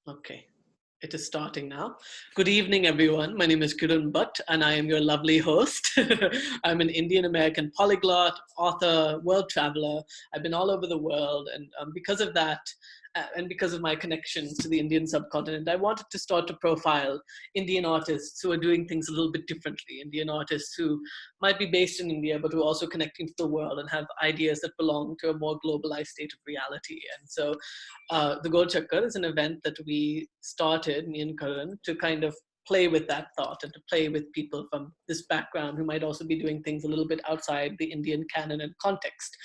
Okay, it is starting now. Good evening, everyone. My name is Kiran Bhat, and I am your lovely host. I'm an Indian American polyglot, author, world traveler. I've been all over the world, and because of that, and because of my connections to the Indian subcontinent, I wanted to start to profile Indian artists who are doing things a little bit differently. Indian artists who might be based in India, but who are also connecting to the world and have ideas that belong to a more globalized state of reality. And so the Golchakkar is an event that we started, me and Karan, to kind of play with that thought and to play with people from this background who might also be doing things a little bit outside the Indian canon and context.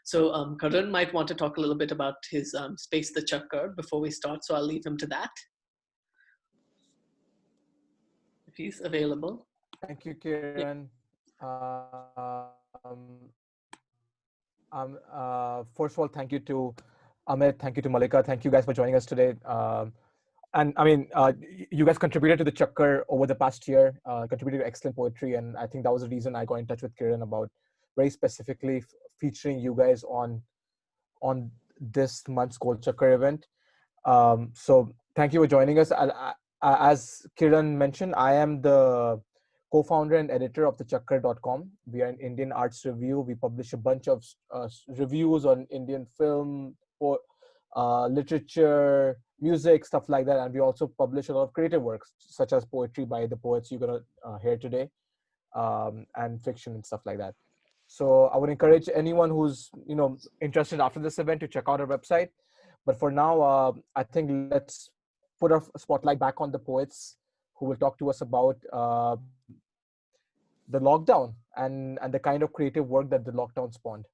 So Karan might want to talk a little bit about his space, the Chakkar, before we start. So I'll leave him to that, if he's available. Thank you, Kiran. First of all, thank you to Amit, thank you to Mallika, thank you guys for joining us today. And I mean, you guys contributed to the Chakkar over the past year, contributed to excellent poetry, and I think that was the reason I got in touch with Kiran about very specifically featuring you guys on this month's Golchakkar event. So thank you for joining us. As Kiran mentioned, I am the co-founder and editor of the Chakkar.com. We are an Indian arts review. We publish a bunch of reviews on Indian film, literature, music, stuff like that. And we also publish a lot of creative works, such as poetry by the poets you're going to hear today, and fiction and stuff like that. So I would encourage anyone who's interested after this event to check out our website. But for now, I think let's put our spotlight back on the poets who will talk to us about the lockdown and the kind of creative work that the lockdown spawned.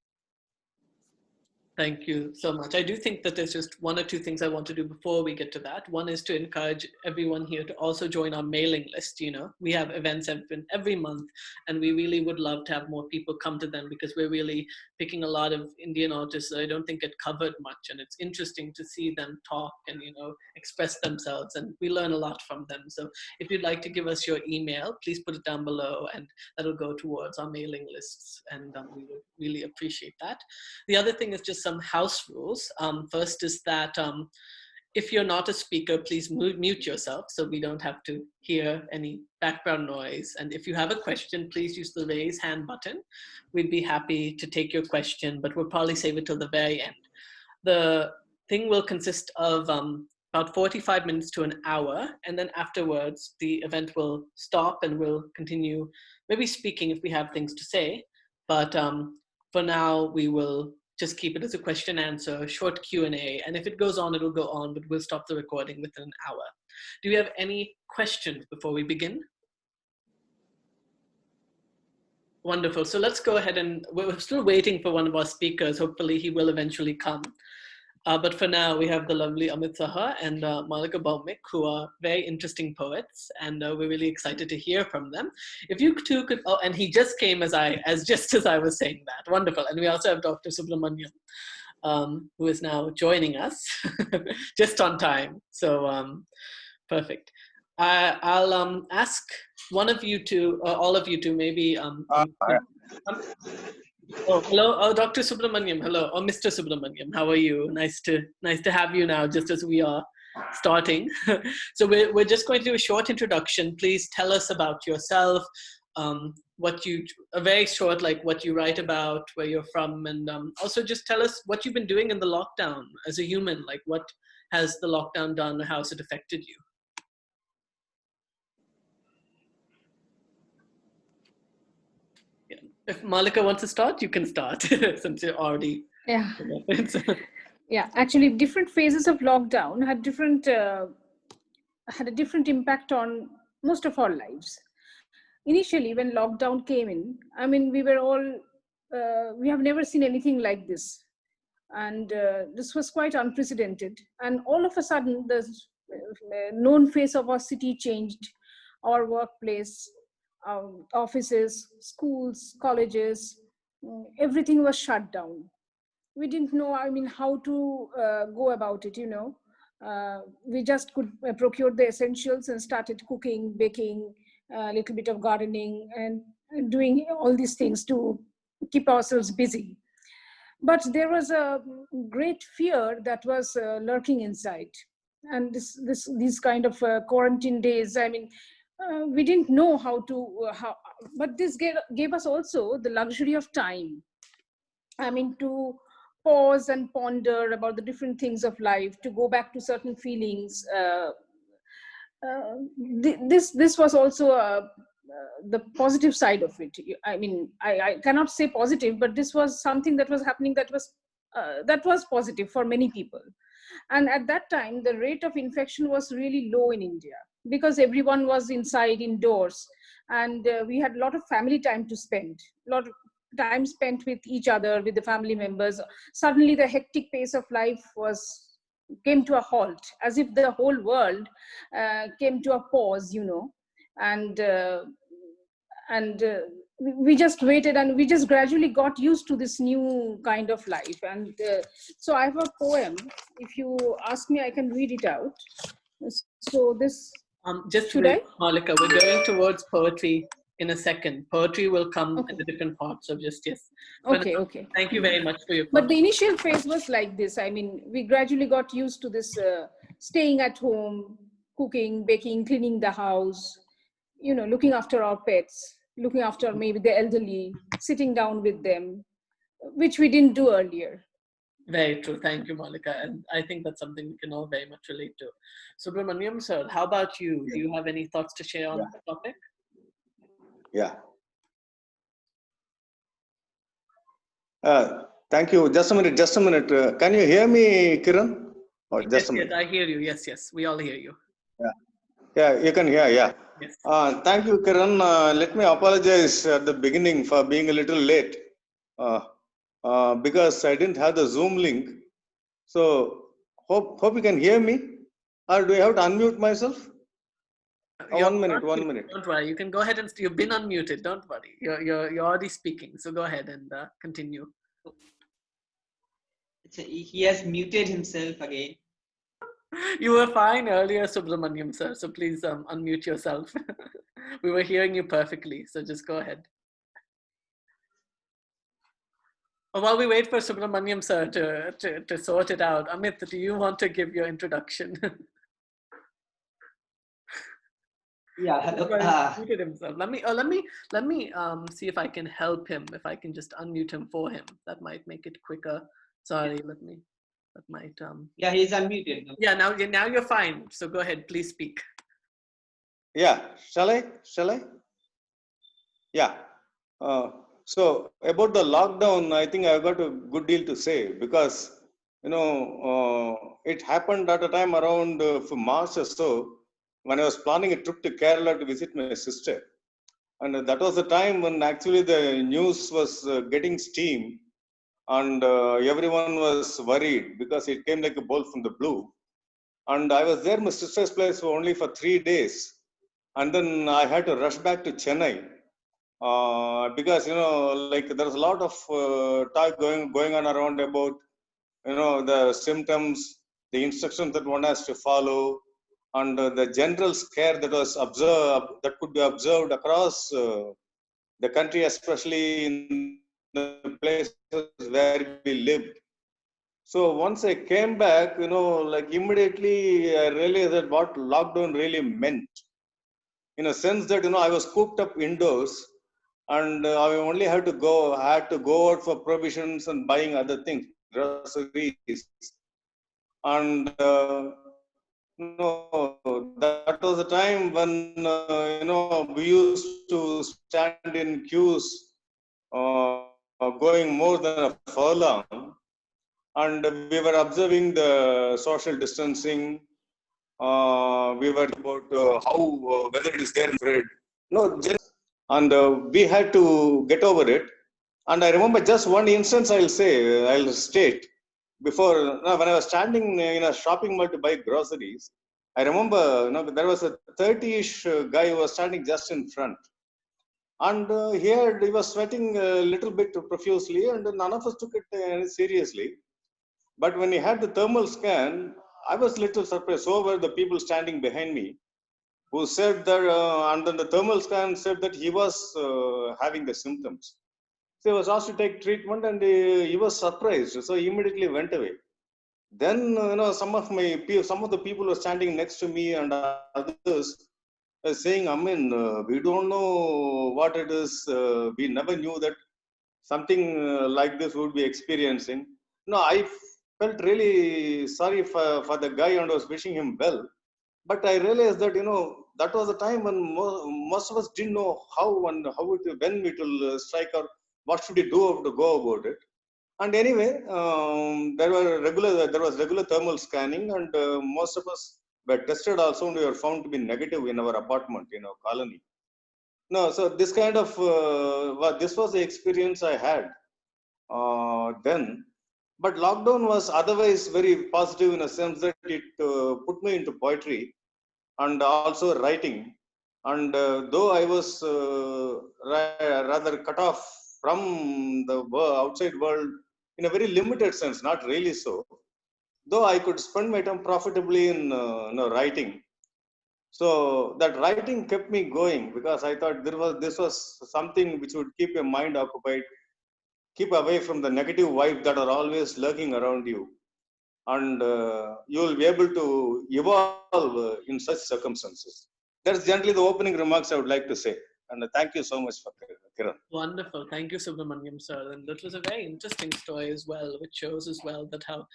Thank you so much. I do think that there's just one or two things I want to do before we get to that. One is to encourage everyone here to also join our mailing list. We have events every month, and we really would love to have more people come to them because we're really picking a lot of Indian artists that I don't think get covered much. And it's interesting to see them talk and, express themselves, and we learn a lot from them. So if you'd like to give us your email, please put it down below, and that'll go towards our mailing lists. And we would really appreciate that. The other thing is just some house rules. First is that if you're not a speaker, please mute yourself so we don't have to hear any background noise. And if you have a question, please use the raise hand button. We'd be happy to take your question, but we'll probably save it till the very end. The thing will consist of about 45 minutes to an hour, and then afterwards the event will stop and we'll continue maybe speaking if we have things to say. But for now, we will just keep it as a question answer, short Q&A. And if it goes on, it'll go on, but we'll stop the recording within an hour. Do we have any questions before we begin? Wonderful. So let's go ahead, and we're still waiting for one of our speakers. Hopefully he will eventually come. But for now, we have the lovely Amit Saha and Mallika Bhaumik, who are very interesting poets, and we're really excited to hear from them. If you two could, and he just came as just as I was saying that. Wonderful. And we also have Dr. Subramanian, who is now joining us, just on time. So perfect. I'll ask one of you to, all of you to maybe. Oh, hello. Oh, Dr. Subramanian. Hello. Oh, Mr. Subramanian. How are you? Nice to have you now, just as we are starting. So we're just going to do a short introduction. Please tell us about yourself, very short, like what you write about, where you're from, and also just tell us what you've been doing in the lockdown as a human. Like, what has the lockdown done? How has it affected you? If Mallika wants to start, you can start since you're already. Yeah. Yeah. Actually, different phases of lockdown had a different impact on most of our lives. Initially, when lockdown came in, I mean, we were all we have never seen anything like this, and this was quite unprecedented. And all of a sudden, the known face of our city changed, our workplace, offices, schools, colleges, everything was shut down. We didn't know, I mean, how to go about it, we just could procure the essentials and started cooking, baking, a little bit of gardening, and doing all these things to keep ourselves busy. But there was a great fear that was lurking inside. and these kind of quarantine days. I mean, we didn't know how to but this gave us also the luxury of time. I mean, to pause and ponder about the different things of life, to go back to certain feelings. This was also the positive side of it. I mean, I cannot say positive, but this was something that was happening that was positive for many people. And at that time, the rate of infection was really low in India because everyone was inside, indoors, and we had a lot of family time to spend, a lot of time spent with each other, with the family members. Suddenly, the hectic pace of life came to a halt, as if the whole world came to a pause, and we just waited, and we just gradually got used to this new kind of life. And so I have a poem. If you ask me, I can read it out. So this, Just should wait, I? Mallika, we're going towards poetry in a second. Poetry will come Okay. in a different part, so just yes. For Okay, now, okay. thank you very much for your But the contribution. initial phase was like this. I mean, we gradually got used to this staying at home, cooking, baking, cleaning the house, looking after our pets, looking after maybe the elderly, sitting down with them, which we didn't do earlier. Very true. Thank you, Mallika. And I think that's something we can all very much relate to. Subramaniam, sir, how about you? Do you have any thoughts to share on the topic? Yeah. Thank you. Just a minute. Just a minute. Can you hear me, Kiran? Or Yes, just a yes, minute? I hear you. Yes, yes, we all hear you. Yeah. Yeah, you can hear. Yeah. Yes. Thank you, Kiran. Let me apologize at the beginning for being a little late because I didn't have the Zoom link. So hope you can hear me. Or do I have to unmute myself? You're 1 minute. not 1 muted. minute. Don't worry. You can go ahead and you've been unmuted. Don't worry. You're already speaking. So go ahead and continue. He has muted himself again. You were fine earlier, Subramaniam, sir. So please unmute yourself. We were hearing you perfectly. So just go ahead. While we wait for Subramaniam, sir, to sort it out, Amit, do you want to give your introduction? Yeah, hello. Muted himself. Let me see if I can help him. If I can just unmute him for him, that might make it quicker. Sorry, that might Yeah, he's unmuted now. Yeah, now you're fine. So go ahead, please speak. Yeah. Shall I? Yeah. So about the lockdown, I think I've got a good deal to say because it happened at a time around for March or so when I was planning a trip to Kerala to visit my sister, and that was the time when actually the news was getting steam, and everyone was worried because it came like a bolt from the blue. And I was there in my sister's place only for 3 days, and then I had to rush back to Chennai because like there's a lot of talk going on around about the symptoms, the instructions that one has to follow, and the general scare that was observed, that could be observed across the country, especially in the places where we lived. So once I came back, like immediately I realized that what lockdown really meant, in a sense that I was cooped up indoors, and I had to go out for provisions and buying other things, groceries, and that was a time when we used to stand in queues going more than a furlong, and we were observing the social distancing. We were about how whether it is there in Fred. No, and we had to get over it. And I remember just one instance I'll state before, when I was standing in a shopping mall to buy groceries. I remember, there was a 30-ish guy who was standing just in front. And he was sweating a little bit profusely, and none of us took it seriously. But when he had the thermal scan, I was a little surprised. So were the people standing behind me, who said that, and then the thermal scan said that he was having the symptoms. So he was asked to take treatment, and he was surprised. So he immediately went away. Then some of the people were standing next to me and others saying, I mean, we don't know what it is. We never knew that something like this would be experiencing. No, I felt really sorry for the guy and was wishing him well. But I realized that, that was a time when most of us didn't know when it will strike, or what should we do to go about it. And anyway, there was regular thermal scanning, and most of us were tested also, and we were found to be negative in our apartment, colony. No, so this kind of this was the experience I had then. But lockdown was otherwise very positive in a sense that it put me into poetry and also writing. And though I was rather cut off from the outside world in a very limited sense, not really so, though I could spend my time profitably in writing. So that writing kept me going because I thought this was something which would keep your mind occupied, keep away from the negative vibe that are always lurking around you, and you will be able to evolve in such circumstances. That's generally the opening remarks I would like to say. And thank you so much for Kiran. Wonderful. Thank you, Subramanian sir. And that was a very interesting story as well, which shows as well that how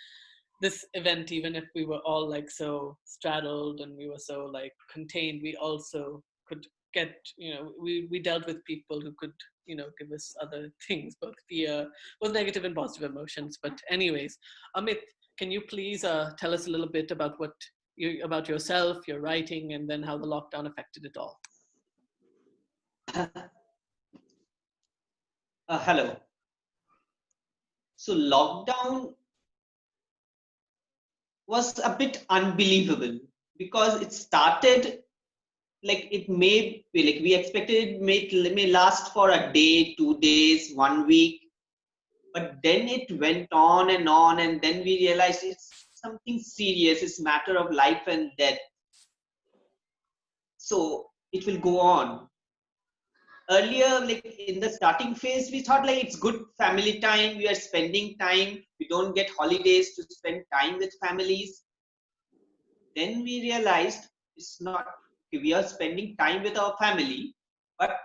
this event, even if we were all like so straddled and we were so like contained, we also could get, we dealt with people who could, give us other things, both fear, both negative and positive emotions. But anyways, Amit, can you please tell us a little bit about about yourself, your writing, and then how the lockdown affected it all? Hello. So lockdown was a bit unbelievable because it started like it may be like we expected it may last for a day, 2 days, 1 week, but then it went on, and then we realized it's something serious. It's a matter of life and death. So it will go on. Earlier, like in the starting phase, we thought like it's good family time. We are spending time. We don't get holidays to spend time with families. Then we realized it's not. We are spending time with our family, but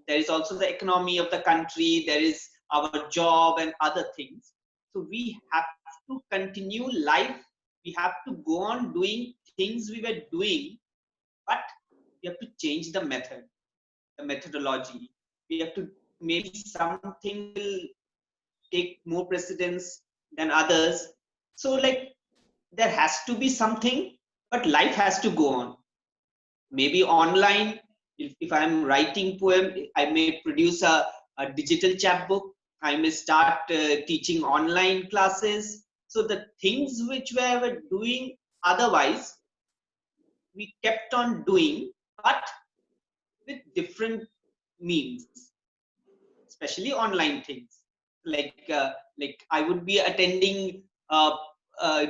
there is also the economy of the country. There is our job and other things. So we have to continue life. We have to go on doing things we were doing, but we have to change the method, the methodology. We have to, maybe something will take more precedence than others. So like there has to be something, but life has to go on. Maybe online, if I'm writing poem, I may produce a digital chapbook. I may start teaching online classes. So the things which we were doing otherwise, we kept on doing, but with different means, especially online things. Like I would be attending a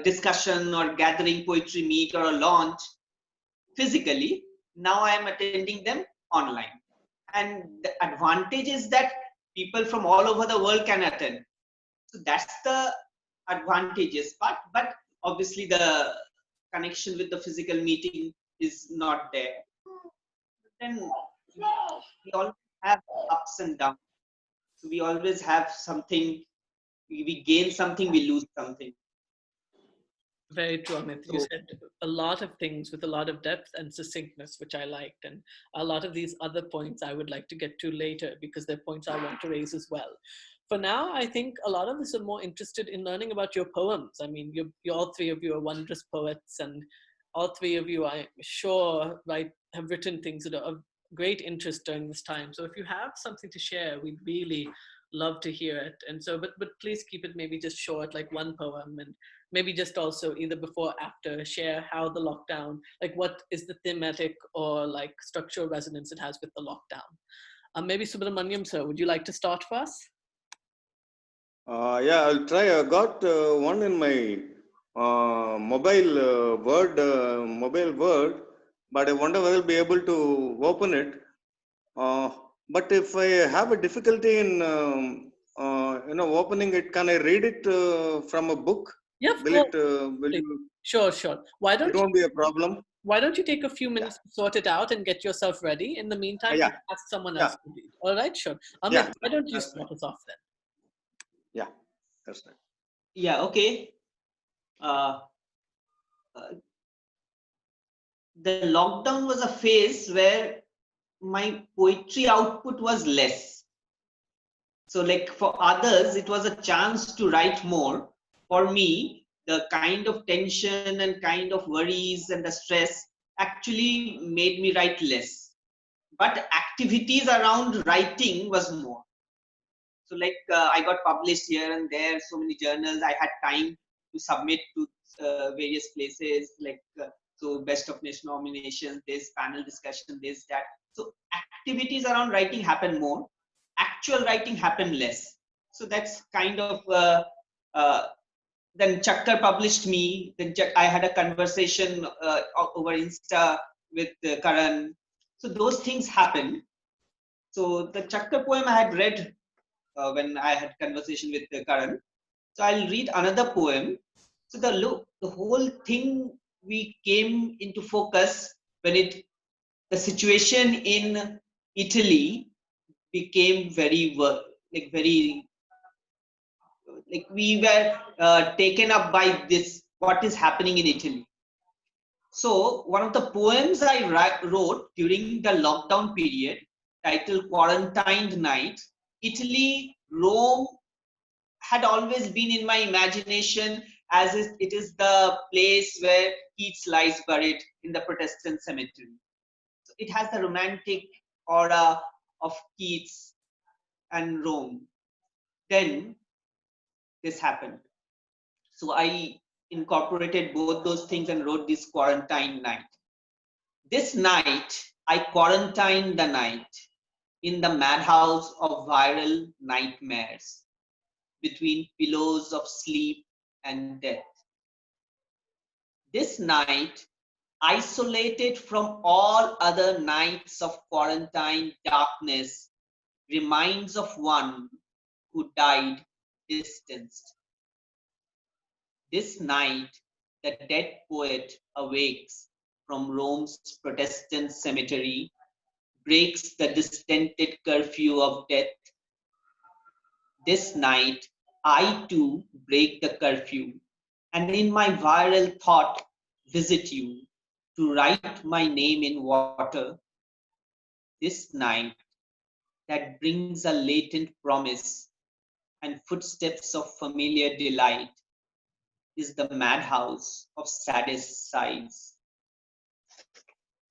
discussion or gathering poetry meet or a launch physically. Now I am attending them online. And the advantage is that people from all over the world can attend. So that's the advantageous part. But obviously the connection with the physical meeting is not there. Then we all have ups and downs. So we always have something, we gain something, we lose something. Very true, Amit. You said a lot of things with a lot of depth and succinctness, which I liked. And a lot of these other points I would like to get to later because they're points I want to raise as well. For now, I think a lot of us are more interested in learning about your poems. I mean, you all three of you are wondrous poets, and all three of you, I'm sure, have written things that are of great interest during this time. So if you have something to share, we'd really love to hear it. And so, but please keep it maybe just short, like one poem, and maybe just also either before, after, share how the lockdown, like what is the thematic or like structural resonance it has with the lockdown. Maybe Subramanian sir, would you like to start for us? Yeah, I'll try. I got one in my mobile word, but I wonder whether I'll be able to open it. But if I have a difficulty in opening it, can I read it from a book? Yeah, of Will course. it, will you, Sure, sure. it won't be a problem? Why don't you take a few Yeah. minutes to sort it out and get yourself ready? In the meantime, Yeah. I'll ask someone Yeah. else to read. All right, sure. Amit, Yeah. why don't you That's right. start us off then? Yeah. That's right. Yeah, okay. Uh, uh, the lockdown was a phase where my poetry output was less. So like for others, it was a chance to write more. For me, the kind of tension and kind of worries and the stress actually made me write less. But activities around writing was more. So like I got published here and there, so many journals. I had time to submit to various places, like so best of nation nominations, this panel discussion, this, that. So activities around writing happen more. Actual writing happen less. So that's kind of uh, then Chakkar published me. Then I had a conversation over Insta with Karan. So those things happen. So the Chakkar poem I had read when I had conversation with Karan. So I'll read another poem. So the whole thing we came into focus when the situation in Italy became very like we were taken up by this what is happening in Italy. So one of the poems I wrote during the lockdown period, titled "Quarantined Night," Italy, Rome had always been in my imagination as it is the place where Keats lies buried in the Protestant cemetery. So it has the romantic aura of Keats and Rome. Then this happened. So I incorporated both those things and wrote this quarantine night. This night, I quarantined the night in the madhouse of viral nightmares between pillows of sleep and death. This night, isolated from all other nights of quarantine darkness, reminds of one who died distanced. This night, the dead poet awakes from Rome's Protestant cemetery, breaks the distant curfew of death. This night, I too break the curfew, and in my viral thought visit you to write my name in water. This night that brings a latent promise and footsteps of familiar delight is the madhouse of saddest sighs.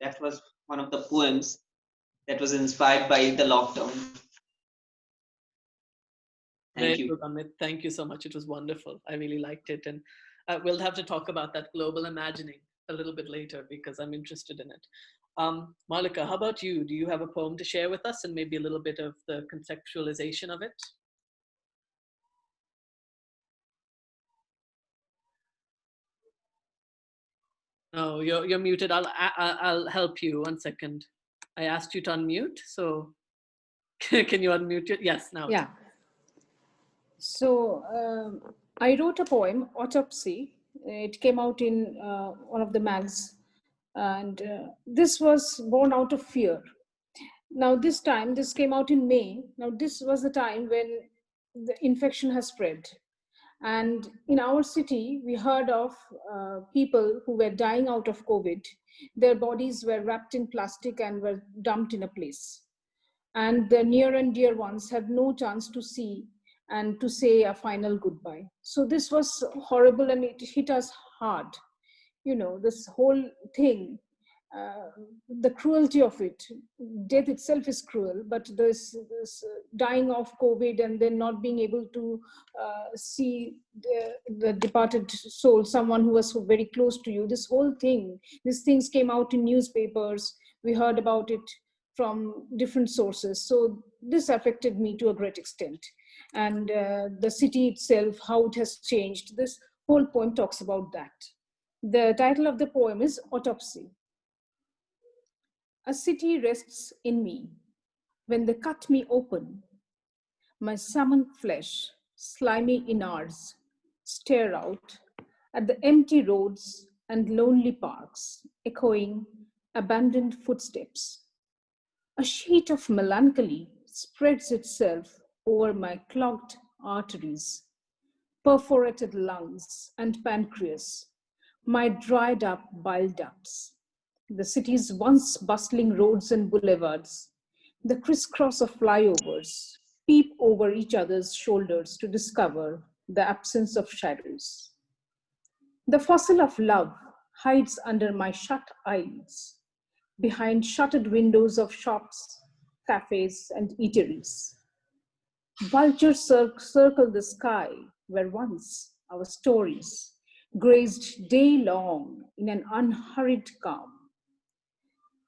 That was one of the poems that was inspired by the lockdown. Thank Very you. good, Amit. Thank you so much. It was wonderful. I really liked it. And we'll have to talk about that global imagining a little bit later because I'm interested in it. Mallika, how about you? Do you have a poem to share with us and maybe a little bit of the conceptualization of it? No, you're muted. I'll help you. 1 second. I asked you to unmute, so can you unmute it? Yes, now. Yeah. So I wrote a poem, Autopsy. It came out in one of the mags, and this was born out of fear. Now this came out in May. Now this was the time when the infection has spread. And in our city, we heard of people who were dying out of COVID. Their bodies were wrapped in plastic and were dumped in a place. And the near and dear ones had no chance to see and to say a final goodbye. So this was horrible and it hit us hard. You know, this whole thing, uh, the cruelty of it. Death itself is cruel, but this dying of COVID and then not being able to see the departed soul, someone who was so very close to you. This whole thing, these things came out in newspapers. We heard about it from different sources. So this affected me to a great extent. And the city itself, how it has changed. This whole poem talks about that. The title of the poem is Autopsy. A city rests in me when they cut me open. My summoned flesh, slimy innards, stare out at the empty roads and lonely parks, echoing abandoned footsteps. A sheet of melancholy spreads itself over my clogged arteries, perforated lungs, and pancreas, my dried up bile ducts. The city's once bustling roads and boulevards, the crisscross of flyovers, peep over each other's shoulders to discover the absence of shadows. The fossil of love hides under my shut eyelids, behind shuttered windows of shops, cafes, and eateries. Vultures circle the sky where once our stories grazed day long in an unhurried calm.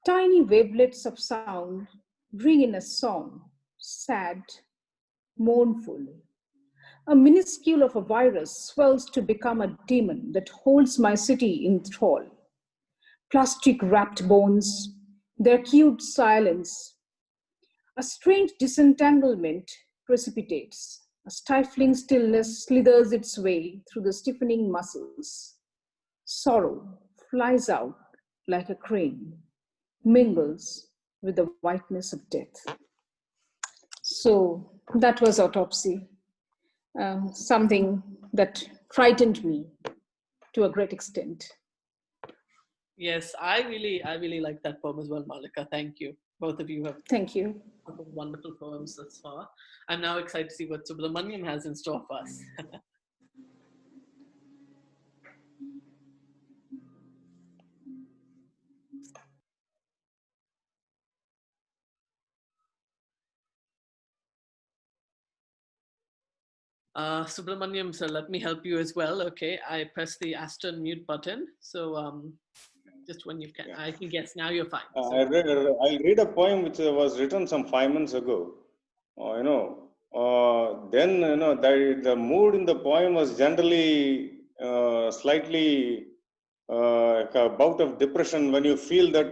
Tiny wavelets of sound bring in a song, sad, mournful. A minuscule of a virus swells to become a demon that holds my city in thrall. Plastic wrapped bones, their cute silence. A strange disentanglement precipitates. A stifling stillness slithers its way through the stiffening muscles. Sorrow flies out like a crane, mingles with the whiteness of death. So that was Autopsy, something that frightened me to a great extent. Yes, I really like that poem as well, Mallika. Thank you. Both of you have Thank you. wonderful poems thus far. I'm now excited to see what Subramanian has in store for us. Subramaniam, sir, let me help you as well. Okay, I press the Aston mute button. So just when you can, Yeah. I can guess now you're fine. So. I'll read a poem which was written some 5 months ago. Then the mood in the poem was generally slightly like a bout of depression when you feel that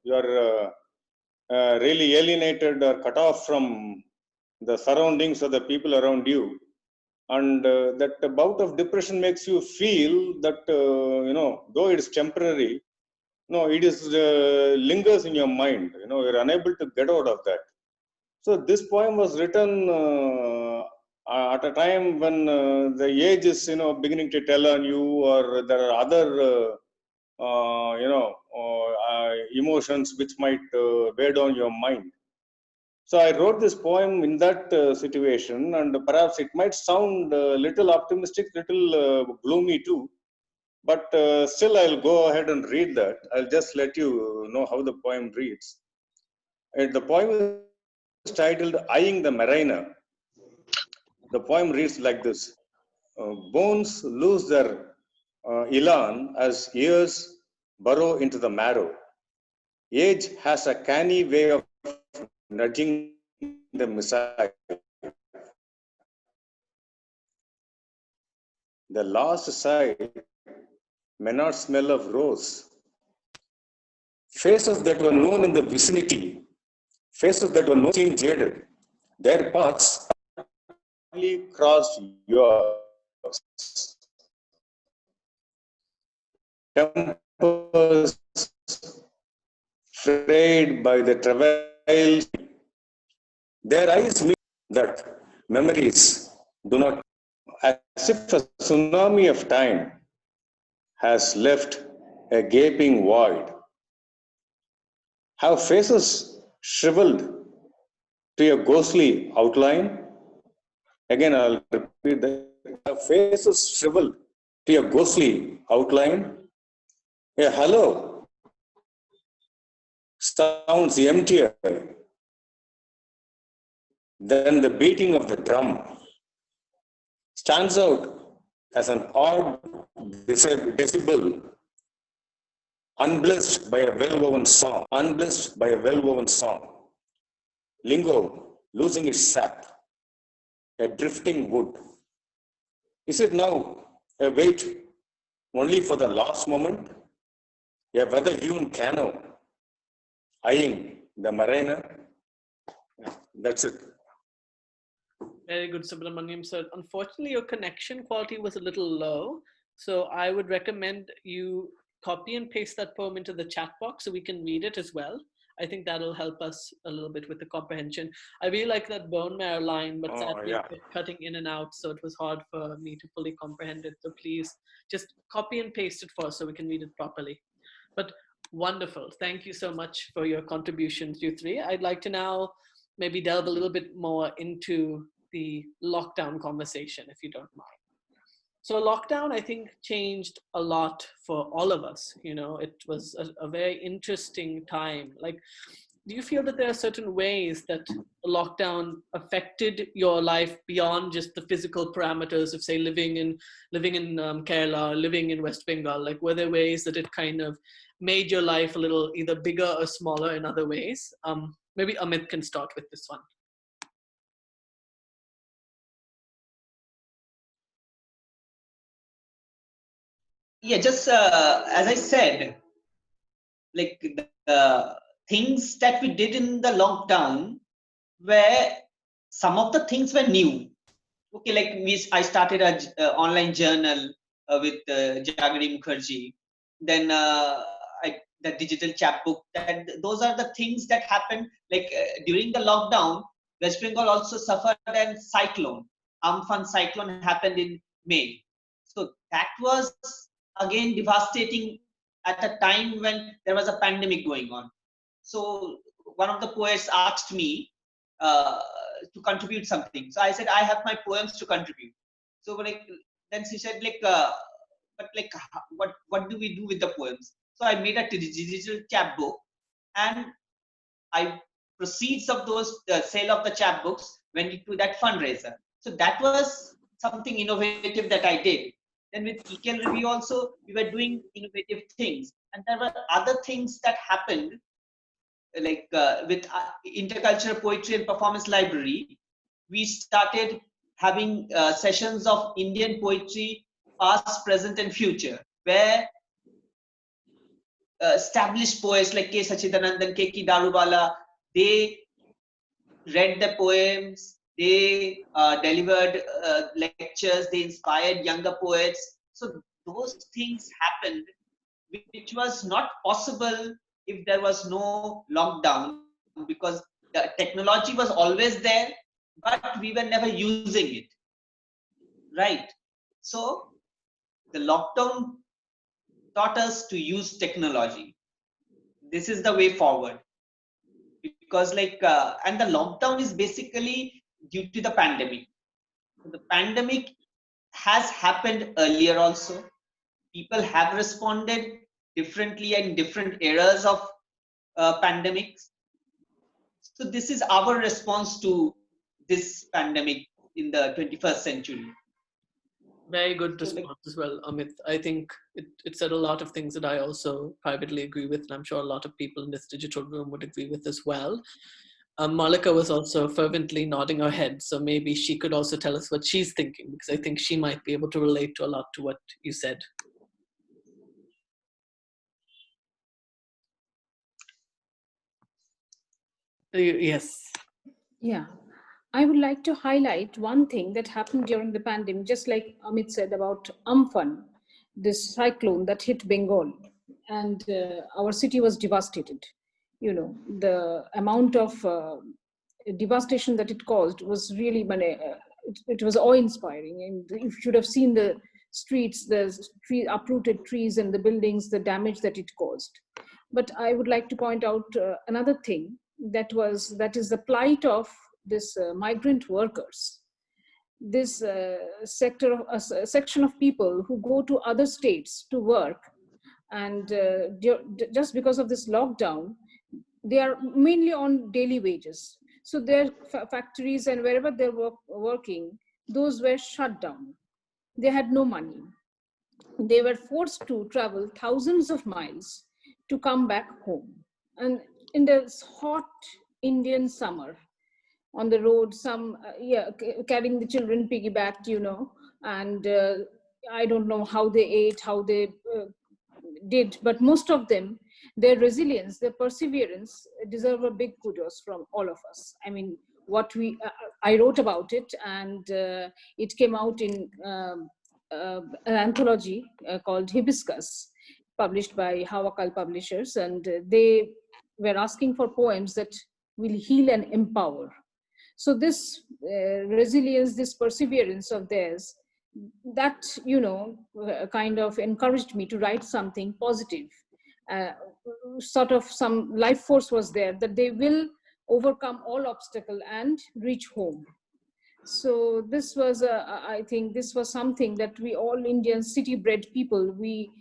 you are really alienated or cut off from the surroundings of the people around you, and that bout of depression makes you feel that though it's temporary, no, it is lingers in your mind. You're unable to get out of that. So this poem was written at a time when the age is beginning to tell on you, or there are other emotions which might weigh down your mind. So I wrote this poem in that situation, and perhaps it might sound a little optimistic, little gloomy too, but still I'll go ahead and read that. I'll just let you know how the poem reads. The poem is titled Eyeing the Mariner. The poem reads like this. Bones lose their elan as years burrow into the marrow. Age has a canny way of nudging the missile. The last sight may not smell of rose. Faces that were known in the vicinity, faces that were known in jaded, their paths only crossed yours. Tempers frayed by the travails, their eyes meet that memories do not, as if a tsunami of time has left a gaping void. Have faces shriveled to a ghostly outline? Again, I'll repeat that. Have faces shriveled to a ghostly outline? A hello sounds emptier than the beating of the drum, stands out as an odd decibel, unblessed by a well-woven song, lingo losing its sap, a drifting wood. Is it now a wait only for the last moment, a weather-hewn canoe eyeing the mariner? That's it. Very good, Subramaniam sir. Unfortunately, your connection quality was a little low. So I would recommend you copy and paste that poem into the chat box so we can read it as well. I think that'll help us a little bit with the comprehension. I really like that bone marrow line, but Oh, sadly yeah. it kept cutting in and out, so it was hard for me to fully comprehend it. So please just copy and paste it for us so we can read it properly. But wonderful. Thank you so much for your contributions, you three. I'd like to now maybe delve a little bit more into the lockdown conversation, if you don't mind. So lockdown, I think, changed a lot for all of us. You know, it was a very interesting time. Like, do you feel that there are certain ways that lockdown affected your life beyond just the physical parameters of, say, living in Kerala, or living in West Bengal? Like, were there ways that it kind of made your life a little either bigger or smaller in other ways? Maybe Amit can start with this one. Yeah, just as I said, like the things that we did in the lockdown, where some of the things were new. Okay, like I started a online journal with Jagari Mukherjee. Then the digital chapbook. That those are the things that happened. Like during the lockdown, West Bengal also suffered a cyclone. Amphan cyclone happened in May. So that was again devastating at a time when there was a pandemic going on. So one of the poets asked me to contribute something. So I said, I have my poems to contribute. So like, then she said, like, but like, what do we do with the poems? So I made a digital chapbook, and I proceeds of those the sale of the chapbooks went into that fundraiser. So that was something innovative that I did. Then with EKL Review also, we were doing innovative things, and there were other things that happened like with intercultural poetry and performance library. We started having sessions of Indian poetry past, present and future, where established poets like K. Sachidanandan, K. Darubala, they read the poems, they delivered lectures, they inspired younger poets. So those things happened, which was not possible if there was no lockdown, because the technology was always there, but we were never using it. Right. So the lockdown taught us to use technology. This is the way forward. Because and the lockdown is basically due to the pandemic. The pandemic has happened earlier also. People have responded differently in different eras of pandemics. So this is our response to this pandemic in the 21st century. Very good So response as well, Amit. I think it said a lot of things that I also privately agree with, and I'm sure a lot of people in this digital room would agree with as well. Mallika was also fervently nodding her head, so maybe she could also tell us what she's thinking, because I think she might be able to relate to a lot to what you said. Yes. Yeah. I would like to highlight one thing that happened during the pandemic, just like Amit said about Amphan, this cyclone that hit Bengal, and our city was devastated. You know, the amount of devastation that it caused was really, it was awe-inspiring. And you should have seen the streets, the uprooted trees and the buildings, the damage that it caused. But I would like to point out another thing that is the plight of this migrant workers, this section of people who go to other states to work, and just because of this lockdown, they are mainly on daily wages. So their factories and wherever they're working, those were shut down. They had no money. They were forced to travel thousands of miles to come back home. And in this hot Indian summer, on the road, some carrying the children piggybacked, and I don't know how they ate, how they did, but most of them, their resilience, their perseverance deserve a big kudos from all of us. I mean, what I wrote about it, and it came out in an anthology called Hibiscus, published by Hawakal Publishers, and they were asking for poems that will heal and empower. So this resilience, this perseverance of theirs, that kind of encouraged me to write something positive. Uh, Sort of some life force was there that they will overcome all obstacle and reach home. So this was, I think, this was something that we all Indian city-bred people, we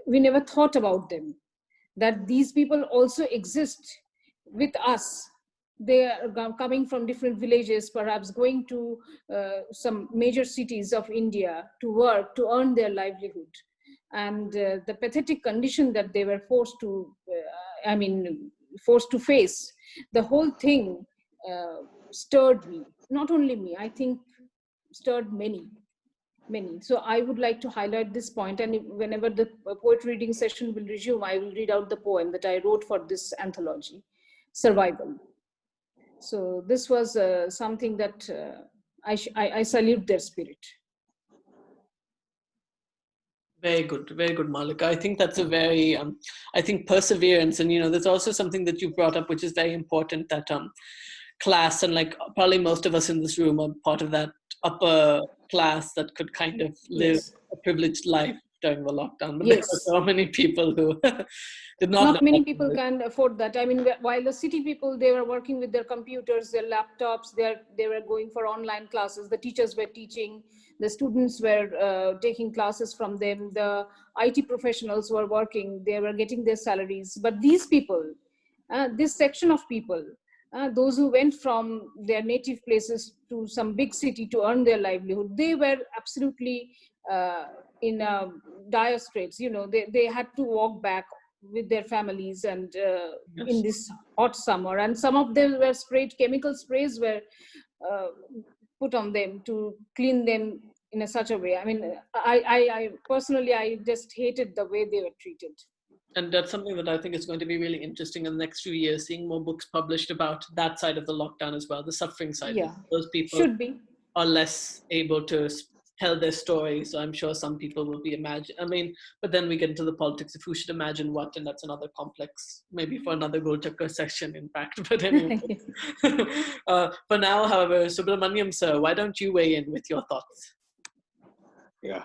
never thought about them, that these people also exist with us. They are coming from different villages, perhaps going to some major cities of India to work, to earn their livelihood. And the pathetic condition that they were forced to face, the whole thing stirred me. Not only me, I think stirred many. So I would like to highlight this point, and whenever the poetry reading session will resume, I will read out the poem that I wrote for this anthology, Survival. So this was something that I salute their spirit. Very good, Mallika. I think that's a very, I think perseverance, and there's also something that you brought up, which is very important, that class, and like probably most of us in this room are part of that upper class that could kind of live Yes. a privileged life during the lockdown. But Yes. there are so many people who did Not know many people can afford that. I mean, while the city people, they were working with their computers, their laptops, they were going for online classes. The teachers were teaching, the students were taking classes from them. The IT professionals were working, they were getting their salaries. But these people, this section of people, those who went from their native places to some big city to earn their livelihood, they were absolutely in dire straits. They had to walk back with their families, and in this hot summer, and some of them were sprayed, chemical sprays were put on them to clean them in such a way. I mean, I personally, I just hated the way they were treated. And that's something that I think is going to be really interesting in the next few years, seeing more books published about that side of the lockdown as well, the suffering side. Yeah, those people should be. are less able to tell their story. So I'm sure some people will be but then we get into the politics of who should imagine what, and that's another complex, maybe for another Golchakkar session, in fact. But anyway, for now, however, Subramanian sir, why don't you weigh in with your thoughts? Yeah.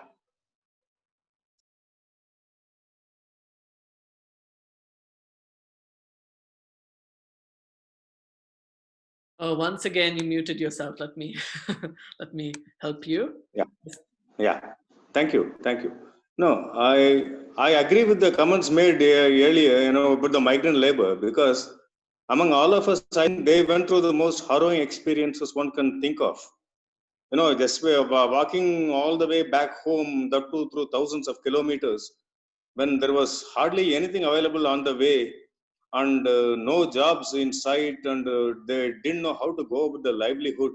Once again, you muted yourself. Let me let me help you. Yeah. Thank you. No, I agree with the comments made earlier, about the migrant labor, because among all of us, I think they went through the most harrowing experiences one can think of. Just walking all the way back home, that too through thousands of kilometers, when there was hardly anything available on the way, and no jobs in sight, and they didn't know how to go with the livelihood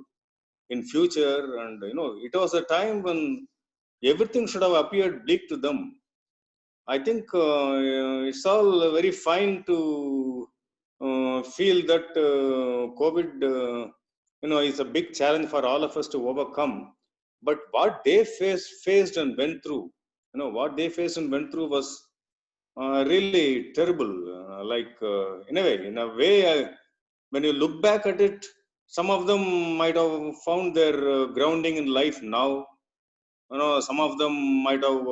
in future. And it was a time when everything should have appeared bleak to them. I think it's all very fine to feel that COVID, is a big challenge for all of us to overcome. But what they faced and went through, was really terrible. In a way, when you look back at it, some of them might have found their grounding in life now. Some of them might have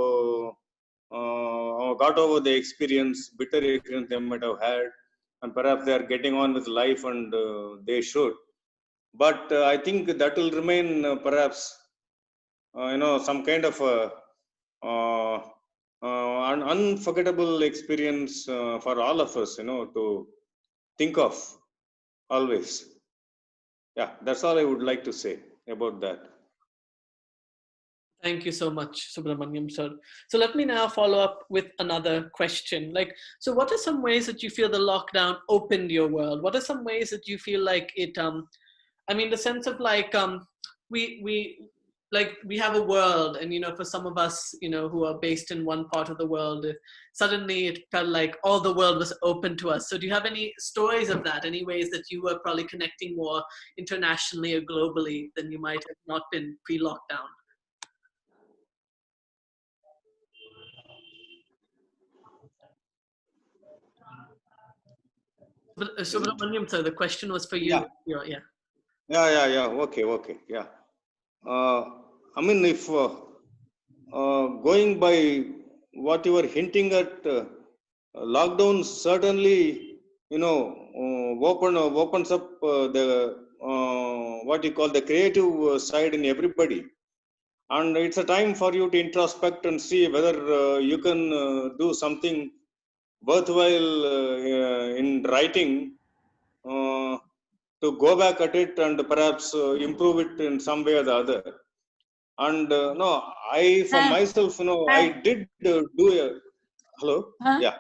got over the bitter experience they might have had, and perhaps they are getting on with life, and they should. But I think that will remain perhaps, some kind of an unforgettable experience for all of us, to think of always. Yeah, that's all I would like to say about that. Thank you so much, Subramanian sir. So let me now follow up with another question. So what are some ways that you feel the lockdown opened your world? What are some ways that you feel like it, the sense of we have a world, and for some of us, who are based in one part of the world, suddenly it felt like all the world was open to us. So do you have any stories of that? Any ways that you were probably connecting more internationally or globally than you might have not been pre-lockdown? Subramanian, sir, the question was for you. Yeah. Yeah. Okay. Yeah. Uh, I mean, if going by what you were hinting at, lockdown certainly, opens up the what you call the creative side in everybody, and it's a time for you to introspect and see whether you can do something worthwhile in writing. To go back at it and perhaps improve it in some way or the other. And no, I for myself, I did do a hello, yeah,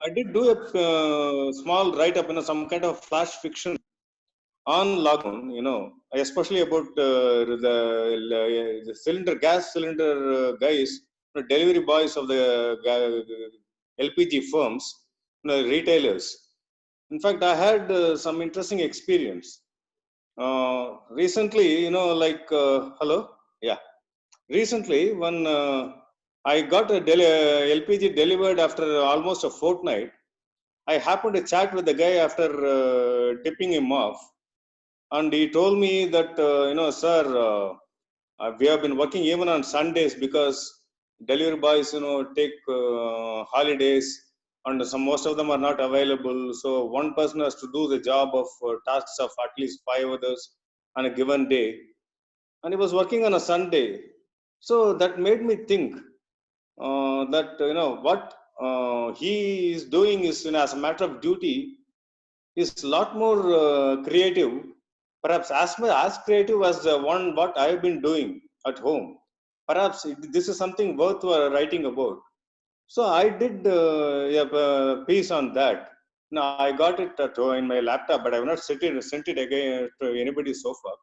I did do a small write up, some kind of flash fiction on lockdown, especially about the gas cylinder guys, delivery boys of the LPG firms, retailers. In fact, I had some interesting experience. Recently, hello, yeah. Recently, when I got a LPG delivered after almost a fortnight, I happened to chat with the guy after tipping him off, and he told me that, sir, we have been working even on Sundays because delivery boys, take holidays, and most of them are not available. So one person has to do the job of tasks of at least 5 others on a given day, and he was working on a Sunday. So that made me think that what he is doing is, as a matter of duty, is a lot more creative, perhaps as creative as the one what I have been doing at home. Perhaps this is something worth writing about. So I did a piece on that. Now I got it in my laptop, but I have not sent it again to anybody so far.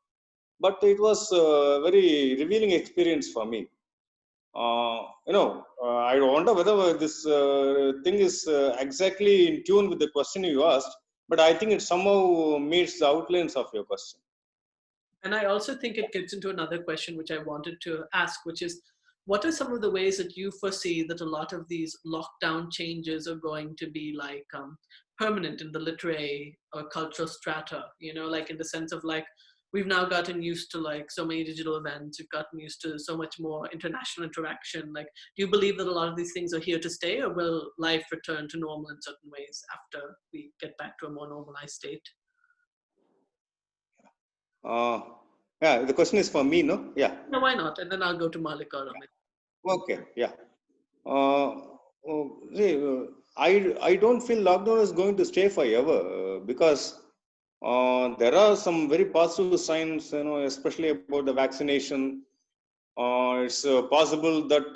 But it was a very revealing experience for me. I wonder whether this thing is exactly in tune with the question you asked, but I think it somehow meets the outlines of your question. And I also think it gets into another question which I wanted to ask, which is, what are some of the ways that you foresee that a lot of these lockdown changes are going to be like permanent in the literary or cultural strata? Like in the sense of like, we've now gotten used to like so many digital events, we've gotten used to so much more international interaction. Like, do you believe that a lot of these things are here to stay, or will life return to normal in certain ways after we get back to a more normalized state? Yeah, the question is for me, no? Yeah. No, why not? And then I'll go to Mallika or Amit. Okay, yeah. See, I don't feel lockdown is going to stay forever because there are some very positive signs, especially about the vaccination. It's possible that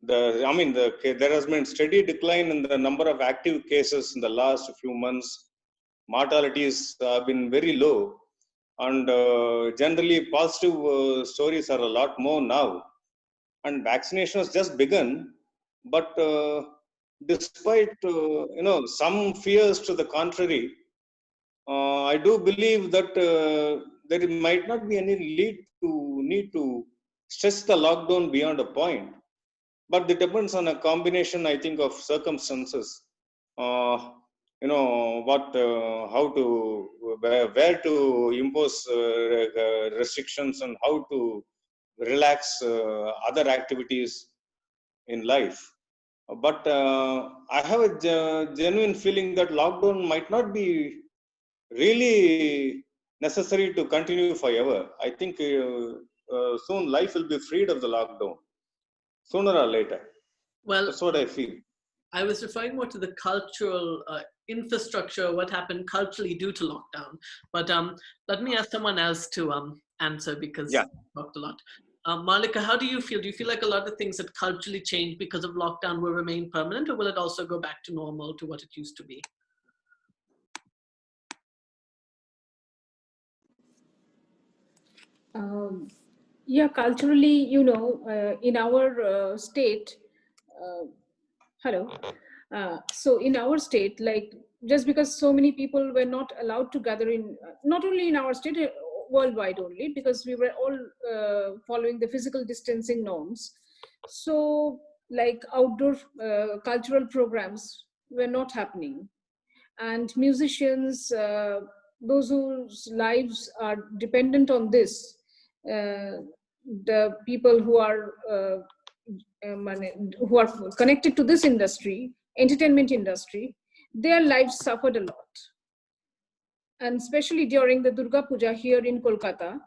there has been steady decline in the number of active cases in the last few months. Mortalities have been very low, and generally positive stories are a lot more now. And vaccination has just begun, but despite some fears to the contrary, I do believe that there might not be any need to stretch the lockdown beyond a point. But it depends on a combination, I think, of circumstances. How to, where to impose restrictions and how to relax other activities in life. But I have a genuine feeling that lockdown might not be really necessary to continue forever. I think soon life will be freed of the lockdown, sooner or later. Well, that's what I feel. I was referring more to the cultural infrastructure, what happened culturally due to lockdown. But let me ask someone else to answer, because Yeah. we talked a lot. Mallika, how do you feel? Do you feel like a lot of things that culturally changed because of lockdown will remain permanent, or will it also go back to normal, to what it used to be? Yeah, culturally, in our state, hello. So in our state, like, just because so many people were not allowed to gather in, not only in our state, worldwide only, because we were all following the physical distancing norms. So like outdoor cultural programs were not happening. and musicians, those whose lives are dependent on this, the people who are connected to this industry, entertainment industry, their lives suffered a lot. And especially during the Durga Puja here in Kolkata,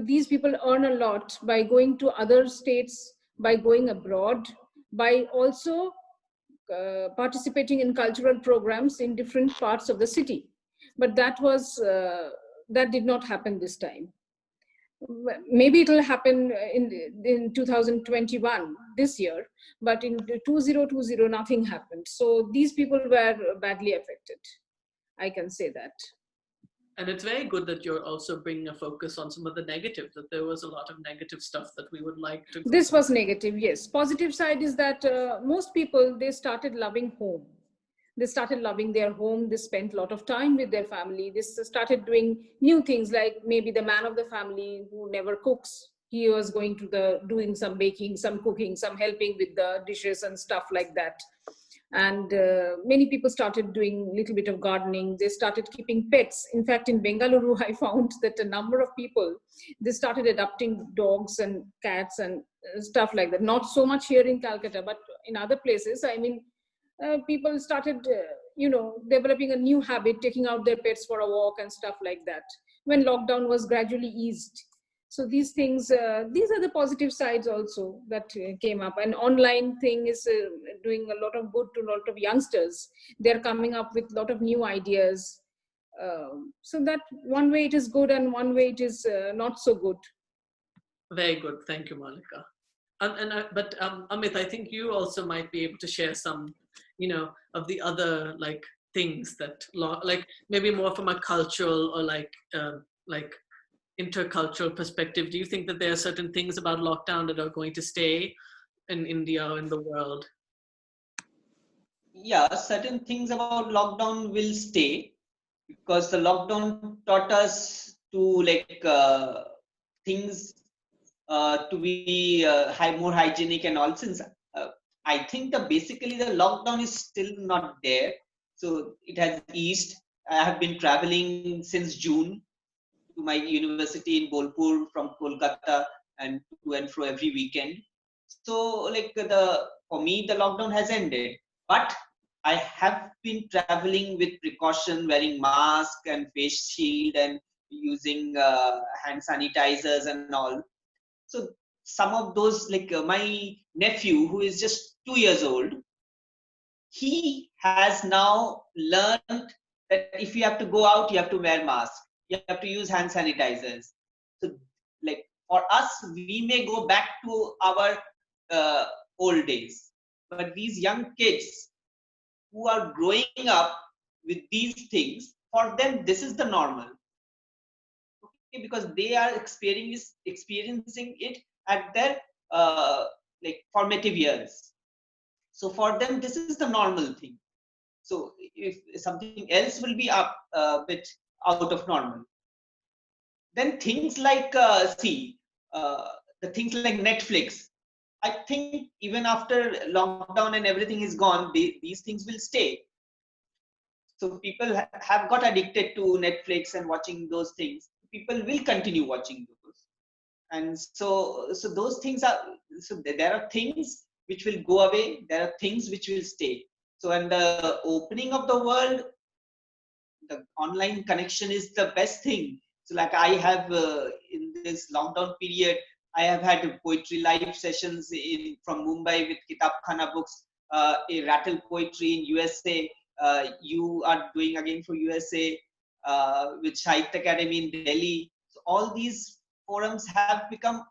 these people earn a lot by going to other states, by going abroad, by also participating in cultural programs in different parts of the city. But that did not happen this time. Maybe it will happen in 2021, this year, but in 2020 nothing happened. So these people were badly affected, I can say that. And it's very good that you're also bringing a focus on some of the negative, that there was a lot of negative stuff that we would like to. This was negative, yes. Positive side is that most people, they started loving home. They started loving their home. They spent a lot of time with their family. They started doing new things, like maybe the man of the family who never cooks, he was going to doing some baking, some cooking, some helping with the dishes and stuff like that. And many people started doing a little bit of gardening. They started keeping pets. In fact, in Bengaluru, I found that a number of people, they started adopting dogs and cats and stuff like that. Not so much here in Calcutta, but in other places. I mean, people started, developing a new habit, taking out their pets for a walk and stuff like that, when lockdown was gradually eased. So these things, these are the positive sides also that came up. And online thing is doing a lot of good to a lot of youngsters. They're coming up with a lot of new ideas. So that one way it is good and one way it is not so good. Very good. Thank you, Mallika. But Amit, I think you also might be able to share some, of the other things that maybe more from a cultural or intercultural perspective. Do you think that there are certain things about lockdown that are going to stay in India or in the world? Yeah, certain things about lockdown will stay, because the lockdown taught us to things to be more hygienic and all. Since I think that basically the lockdown is still not there, so it has eased. I have been traveling since June to my university in Bolpur from Kolkata, and to and fro every weekend. So for me, the lockdown has ended, but I have been traveling with precaution, wearing mask and face shield and using hand sanitizers and all. So some of those, my nephew, who is just 2 years old, he has now learned that if you have to go out, you have to wear mask. You have to use hand sanitizers. So for us, we may go back to our old days, but these young kids who are growing up with these things, for them this is the normal. Okay, because they are experiencing it at their formative years. So for them, this is the normal thing. So if something else will be a bit out of normal, then things like the things like Netflix, I think even after lockdown and everything is gone, these things will stay. So people have got addicted to Netflix and watching those things. People will continue watching those, and so those things are. So there are things which will go away. There are things which will stay. So, and the opening of the world, the online connection is the best thing. So I have in this lockdown period, I have had poetry live sessions from Mumbai with Kitab Khana books, a rattle poetry in USA. You are doing again for USA with Sahitya Academy in Delhi. So all these forums have become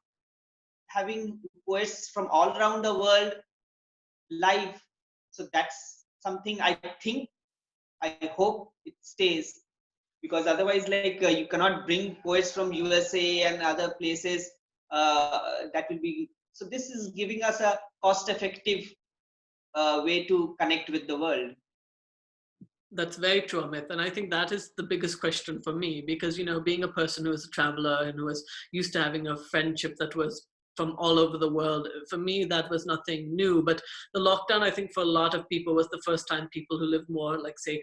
having poets from all around the world live. So that's something I hope it stays, because otherwise you cannot bring poets from USA and other places. That will be, so this is giving us a cost effective way to connect with the world. That's very true, Amit. And I think that is the biggest question for me, because, being a person who is a traveler and who was used to having a friendship that was from all over the world, for me, that was nothing new. But the lockdown, I think for a lot of people, was the first time people who live more, say,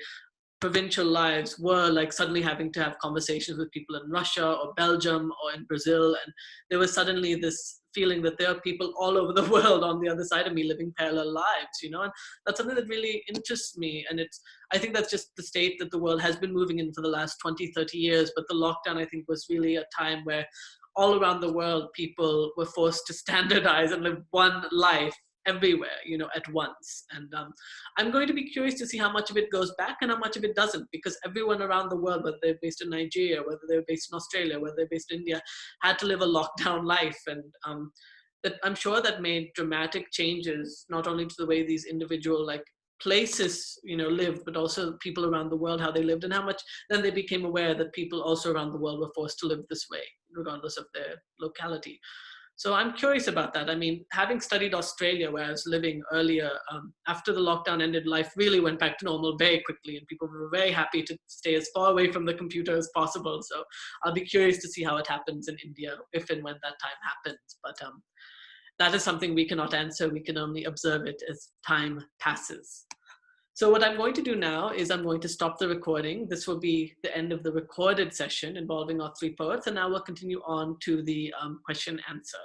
provincial lives were like suddenly having to have conversations with people in Russia or Belgium or in Brazil. And there was suddenly this feeling that there are people all over the world on the other side of me living parallel lives, and that's something that really interests me. And I think that's just the state that the world has been moving in for the last 20, 30 years. But the lockdown, I think, was really a time where all around the world, people were forced to standardize and live one life everywhere, at once. And I'm going to be curious to see how much of it goes back and how much of it doesn't, because everyone around the world, whether they're based in Nigeria, whether they're based in Australia, whether they're based in India, had to live a lockdown life. And that I'm sure that made dramatic changes, not only to the way these individual places lived, but also people around the world, how they lived, and how much then they became aware that people also around the world were forced to live this way, regardless of their locality. So I'm curious about that. I mean, having studied Australia, where I was living earlier, after the lockdown ended, life really went back to normal very quickly, and people were very happy to stay as far away from the computer as possible. So I'll be curious to see how it happens in India, if and when that time happens. But that is something we cannot answer. We can only observe it as time passes. So what I'm going to do now is I'm going to stop the recording. This will be the end of the recorded session involving our three poets, and now we'll continue on to the question answer.